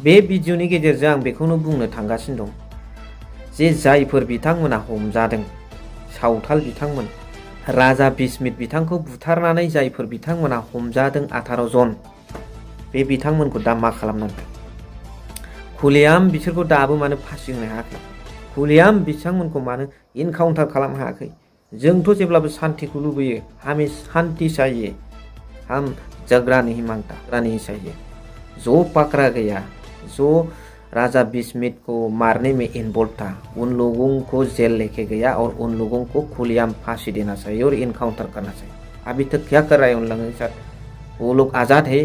बे भिडिअनि गेजेरजों आं बेखौनो बुंनो थांगासिनो दं जे जायफोर बिथांमोना हमजादों सावथाल बिथांमोन राजा बिस्मित बिथांखौ बुथारनानै जायफोर बिथांमोना हमजादों 18 जन बे बिथांमोनखौ दा मा खालामनांगौ खुलियाम बिसोरखौ दाबो मानो फासि होनो हायाखै खुलियाम बिथांमोनखौ मानो इनकाउन्टार खालामनो हायाखै जोंथ' जेब्लाबो शान्तिखौ लुबैयो हमें शांति चाहिए हम झगड़ा नहीं मांगता नहीं चाहिए जो पकड़ा गया जो राजा बिस्मित को मारने में इन्वॉल्व था उन लोगों को जेल लेके गया और उन लोगों को खुलेआम फांसी देना चाहिए और इनकाउंटर करना चाहिए। अभी तक क्या कर रहा है उन लोगों के साथ? वो लोग आज़ाद है,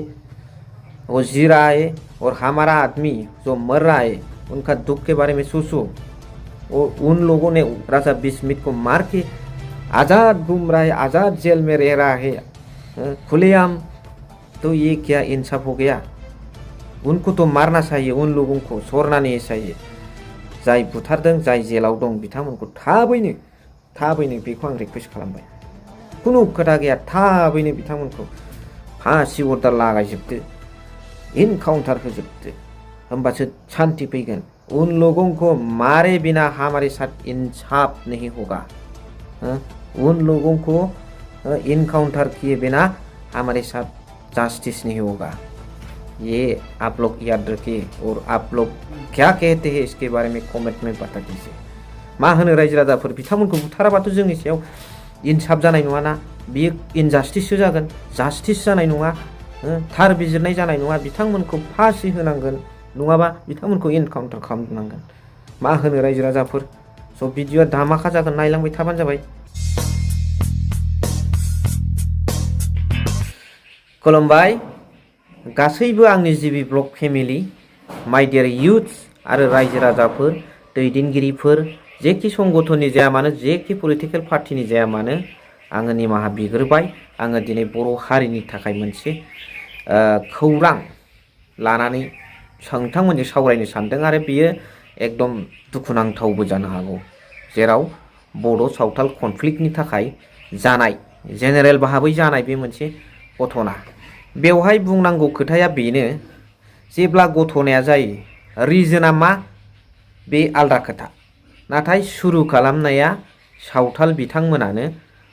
वो जी रहा है और हमारा आदमी जो मर रहा है उनका दुख के बारे में सोचो। और उन लोगों ने राजा बिस्मित को मार के आज़ाद घूम रहा है, आज़ाद जेल में रह रहा है खुलेआम, तो ये क्या इंसाफ हो गया? उनको तो मारना चाहिए, उन लोगों को छोड़ना नहीं चाहिए। जाय बुथारदों जाय जेलाव दं बिथांमोनखौ थाबैनो बेखौ आं रिक्वेस्ट खालामबाय। खुनु खोथा गैया, थाबैनो बिथांमोनखौ फांसि अर्डार लागायजोबदो, इनकाउंटार होजोबदो, होमबासो शांति फैगोन। उन लोगों को मारे बिना हमारे साथ इंसाफ नहीं होगा। उन लोगों को इनकाउंटर किए बिना हमारे साथ जस्टिस नहीं होगा। ये आप लोग याद रखिए और आप लोग क्या कहते हैं इसके बारे में कमेंट में बता दीजिए। मा होनो रायजो राजाफोर बिथांमोनखौ बुथाराबाथ' जोंनि सायाव इनसाफ जानाय नङाना, बियो इनजास्टिससो जागोन, जास्टिस जानाय नङा, थार बिजिरनाय जानाय नङा। बिथांमोनखौ फासि होनांगोन, नङाबा बिथांमोनखौ इनकाउन्टार खालामनांगोन। मा होनो रायजो राजाफोर? स' भिडिअआ धामाका जागोन, नायलांबाय थाबानो जाबाय। खुलुमबाय गासैबो आंनि जिबि blog family, my dear youths आरो रायजो राजाफोर, दैदेनगिरिफोर, जेखि संगठननि जाया मानो, जेखि पलिटिकेल पार्टिनि जाया मानो, आङो निमाहा बिग्रोबाय। आङो दिनै बर' हारिनि थाखाय मोनसे खौरां लानानै नोंथांमोनजों सावरायनो सानदों आरो बेयो एकदम दुखुनांथावबो जानो हागौ, जेराव बड' सावथाल कनफ्लिक्टनि थाखाय जानाय जेनेरेल भाबै जानाय बे मोनसे घटना। बेवहाय बुंनांगौ खोथाया बेनो, जेब्ला घटनाया जायो रिजोना मा बे आलदा खोथा, नाथाय सुरु खालामनाया सावथाल बिथांमोनानो,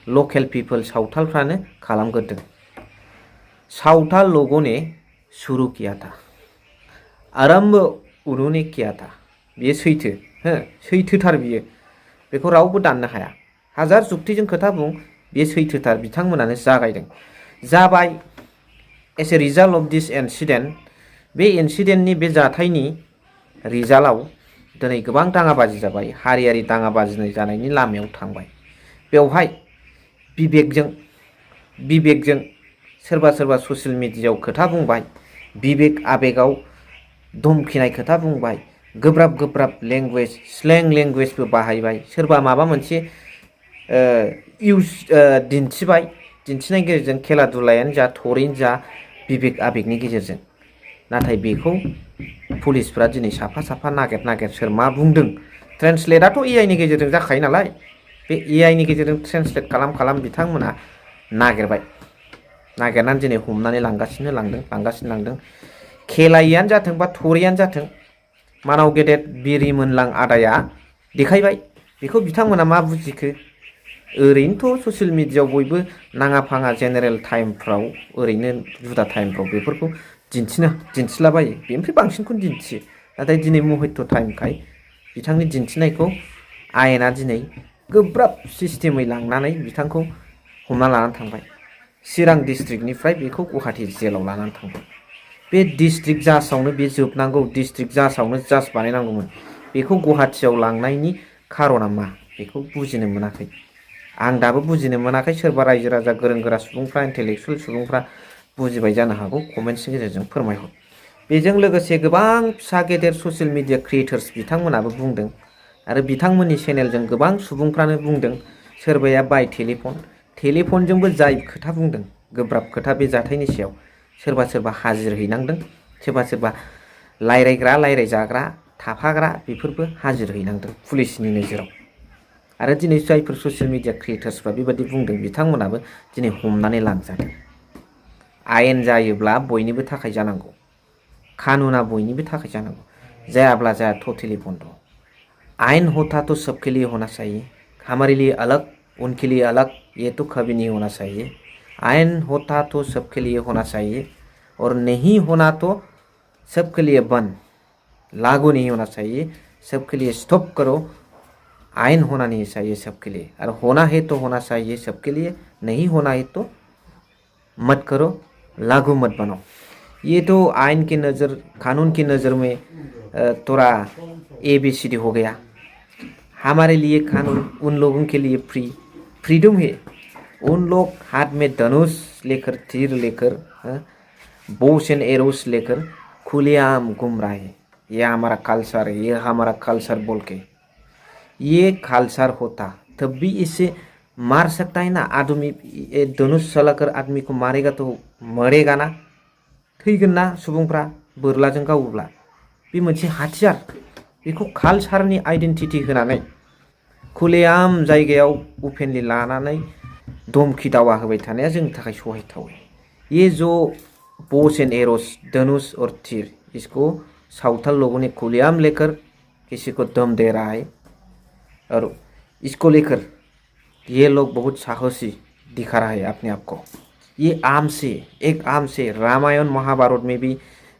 लकेल पिपल सावथालफ्रानो खालामग्रोदों। सावथाल लोगों ने शुरू किया था, आरंभ उन्होंने किया था। बेयो सैथो, सैथोथार, बियो बेखौ रावबो दाननो हाया। हाजार जुक्तिजों खोथा बुं, बेयो सैथोथार, बिथांमोनानो जागायदों। जाबाय as a result of this incident, बे इन्सिडेंटनि बे जाथायनि रिजाल्टआव दिनै गोबां दाङाबाजि जाबाय, हारियारि दाङाबाजि जानायनि लामायाव थांबाय। बेवहाय बिबेकजों सोरबा सोरबा ससियेल मिडियायाव खोथा बुंबाय, बिबेक आबेगाव धमखिनाय खोथा बुंबाय, गोब्राब लेंगुवेज स्लें लेंगुवेजबो बाहायबाय, सोरबा माबा मोनसे दिन्थिबाय, दिन्थिनायनि गेजेरजों खेला दुलायानो जा थरैनो जा बिबेक आबेगनि गेजेरजों। नाथाय बेखौ पुलिसफ्रा दिनै साफा साफा नागिर सोर मा बुंदों, ट्रेन्सलेटआथ' एआइनि गेजेरजों जाखायो नालाय, बे एआइनि गेजेरजों ट्रेन्सलेट खालाम बिथांमोना नागिरनानै दिनै हमनानै लांगासिनो लांदों। खेलायानो जाथों बा थरैयानो जाथों, मानाव गेदेर बिरिमोनलां आदाया देखायबाय। बेखौ बिथांमोना मा बुजिखो? ओरैनोथ' ससियेल मिडियायाव बयबो नाङा फाङा जेनेरेल टाइमफ्राव, ओरैनो जुदा टाइमफ्राव बेफोरखौ दिन्थिलाबायो, बेनिफ्राय बांसिनखौनो दिन्थियो। नाथाय दिनै मुहूर्त टाइमखाय बिथांनि दिन्थिनायखौ आयेना दिनै गोब्राब सिस्टेमै लांनानै बिथांखौ हमना लानानै थांबाय। चिरां डिस्ट्रिक्टनिफ्राय बेखौ गुवाहाटी जेलाव लानानै थांबाय। बे डिस्ट्रिक्ट जाजआवनो बे जोबनांगौ, डिस्ट्रिक्ट जाजआवनो जाज बानायनांगौमोन। बेखौ गुवाहाटीयाव लांनायनि खारना मा, बेखौ बुजिनो मोनाखै। आं दाबो बुजिनो मोनाखै। सोरबा रायजो राजा गोरों गोरा सुबुंफ्रा, इन्टेलेक्सुवेल सुबुंफ्रा बुजिबाय जानो हागौ, कमेन्ट्सनि गेजेरजों फोरमायहर। बेजों लोगोसे गोबां फिसा गेदेर ससियेल मिडिया क्रिएटर्स बिथांमोनाबो बुंदों आरो बिथांमोननि चेनेलजों गोबां सुबुंफ्रानो बुंदों। सोरबाया बाय टेलिफनजोंबो जाय खोथा बुंदों, गोब्राब खोथा बे जाथायनि सायाव, सोरबा हाजिर हैनांदों, सोरबा रायज्लायजाग्रा थाफाग्रा बेफोरबो हाजिर हैनांदों पुलिसनि नोजोराव। आरो दिनै जायफोर ससियेल मिडिया क्रिएटर्सफ्रा बेबायदि बुंदों, बिथांमोनाबो दिनै हमनानै लांजादों। आयेन जायोब्ला बयनिबो थाखाय जानांगौ। कानूना बयनिबो थाखाय जानांगौ, जायाब्ला जाया टोटली बंद। आइन होता तो सबके लिए होना चाहिए, हमारे लिए अलग उनके लिए अलग, ये तो कभी नहीं होना चाहिए। आइन होता तो सबके लिए होना चाहिए और नहीं होना तो सबके लिए बंद, लागू नहीं होना चाहिए, सबके लिए स्टॉप करो। आइन होना नहीं चाहिए सबके लिए, और होना है तो होना चाहिए सबके लिए, नहीं होना है तो मत करो, लागू मत बनाओ। ये तो आइन की नज़र, कानून की नज़र में थोड़ा ABCD हो गया। हमारे लिए कानून उन लोगों के लिए फ्रीडम है। उन लोग हाथ में धनुष लेकर, तीर लेकर, बोस एंड एरोस लेकर खुलेआम घूम रहा है। ये हमारा कल्चर है, ये हमारा कल्चर बोल के। ये कल्चर होता तब भी इसे मार सकता है ना आदमी। धनुष चलाकर आदमी को मारेगा तो मरेगा ना, थैगोन ना सुबुंफ्रा बोरलाजों गावोब्ला। बे मोनसे हाथियार, बेखौ कालचारनि आइडेन्टिटि होनानै खुलेआम जायगायाव अपेनलि लानानै धमकी दावा होबाय थानाया जोंनि थाखाय सहायथाव। ये जो बोस एंड एरोस, धनुष और तीर, इसको सावताल लोगों ने खुलेआम लेकर किसी को दम दे रहा है, और इसको लेकर ये लोग बहुत साहसी दिखा रहा है अपने आप को। ये आम से, एक आम से, रामायण महाभारत में भी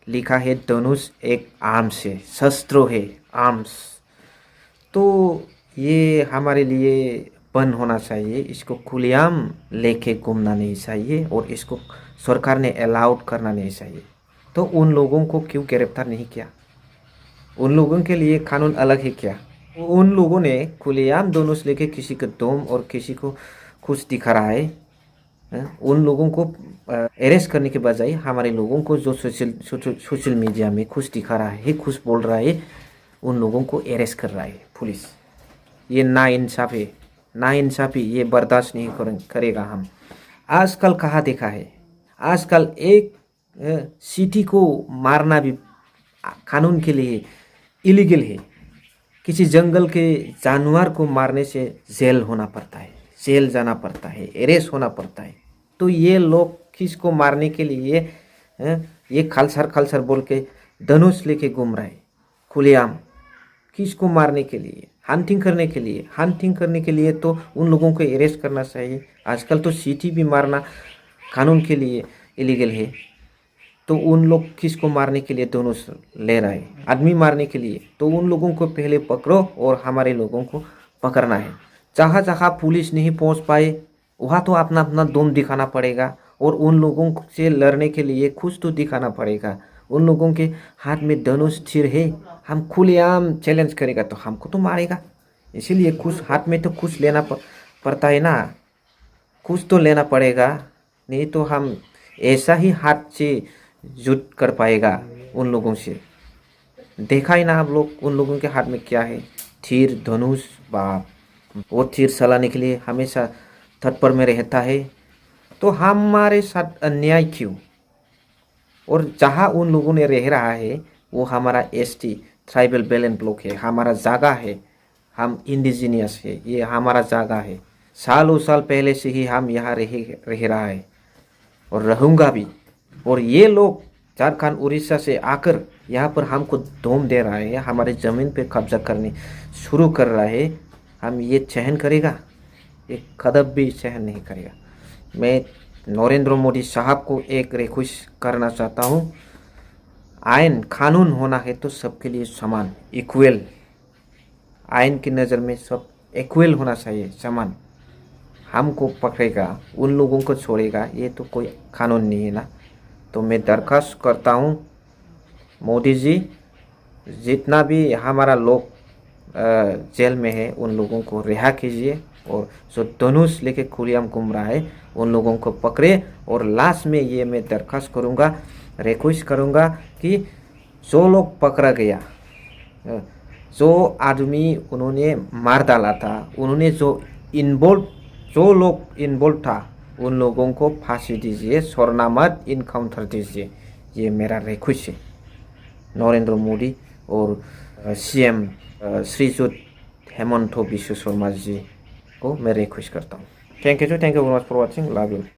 लिखा है धनुष एक आम से, शस्त्र है, आर्म्स। तो ये हमारे लिए बंद होना चाहिए, इसको खुलेआम लेके घूमना नहीं चाहिए और इसको सरकार ने अलाउड करना नहीं चाहिए। तो उन लोगों को क्यों गिरफ्तार नहीं किया? उन लोगों के लिए कानून अलग है क्या? उन लोगों ने खुलेआम धनुष लेके किसी को दम और किसी को खुश दिखा रहा है। उन लोगों को अरेस्ट करने के बजाय हमारे लोगों को जो सोशल मीडिया में खुश दिखा रहा है, खुश बोल रहा है, उन लोगों को अरेस्ट कर रहा है पुलिस। ये नाइंसाफ है, नाइंसाफी, ये बर्दाश्त नहीं करेगा हम। आजकल कहाँ देखा है, आजकल एक सिटी को मारना भी कानून के लिए इलीगल है। किसी जंगल के जानवर को मारने से जेल होना पड़ता है, जेल जाना पड़ता है, अरेस्ट होना पड़ता है। तो ये लोग किसको मारने के लिए ये खलसर बोल के धनुष लेके घूम रहा है खुलेआम? किसको मारने के लिए? हंटिंग करने के लिए। हंटिंग करने के लिए तो उन लोगों को अरेस्ट करना चाहिए। आजकल तो सिटी भी मारना कानून के लिए इलीगल है। तो उन लोग किसको मारने के लिए धनुष ले रहा है? आदमी मारने के लिए। तो उन लोगों को पहले पकड़ो और हमारे लोगों को पकड़ना है। जहाँ जहाँ पुलिस नहीं पहुँच पाए वहाँ तो अपना अपना दम दिखाना पड़ेगा, और उन लोगों से लड़ने के लिए कुछ तो दिखाना पड़ेगा। उन लोगों के हाथ में धनुष तीर है, हम खुलेआम चैलेंज करेगा तो हमको तो मारेगा। इसीलिए कुछ हाथ में तो कुछ लेना पड़ता है ना, कुछ तो लेना पड़ेगा, नहीं तो हम ऐसा ही हाथ से युद्ध कर पाएगा उन लोगों से। देखा ही ना आप लोग उन लोगों के हाथ में क्या है, तीर, धनुष। बाप, वो तीर चलाने के लिए हमेशा तत्पर में रहता है। तो हमारे साथ अन्याय क्यों? और जहाँ उन लोगों ने रह रहा है वो हमारा ST tribal belt and block है, हमारा जगह है, हम इंडिजिनियस है, ये हमारा जगह है। सालों साल पहले से ही हम यहाँ रह रहा है और रहूँगा भी। और ये लोग झारखंड उड़ीसा से आकर यहाँ पर हमको दम दे रहा है, हमारे ज़मीन पे कब्जा करने शुरू कर रहा है। हम ये सहन करेगा? एक कदम भी सहन नहीं करेगा। मैं नरेंद्र मोदी साहब को एक रिक्वेस्ट करना चाहता हूँ, आइन कानून होना है तो सबके लिए समान, इक्वल। आइन की नज़र में सब इक्वल होना चाहिए, समान। हमको पकड़ेगा, उन लोगों को छोड़ेगा, ये तो कोई कानून नहीं है ना। तो मैं दरख्वास्त करता हूँ मोदी जी, जितना भी हमारा लोग जेल में है उन लोगों को रिहा कीजिए, और जो धनुष लेके खुलेआम घूम रहा है उन लोगों को पकड़े। और लास्ट में ये मैं दरख्वास्त करूँगा, रिक्वेस्ट करूँगा कि जो लोग पकड़ा गया, जो आदमी उन्होंने मार डाला था, उन्होंने जो लोग इन्वॉल्व था, उन लोगों को फांसी दीजिए, छोड़ना मत, इनकाउंटर दीजिए। ये मेरा रिक्वेस्ट है नरेंद्र मोदी और CM श्रीयुत हेमंत बिश्व शर्मा जी को मैं रिक्वेस्ट करता हूँ। Thank you very much for watching, love you.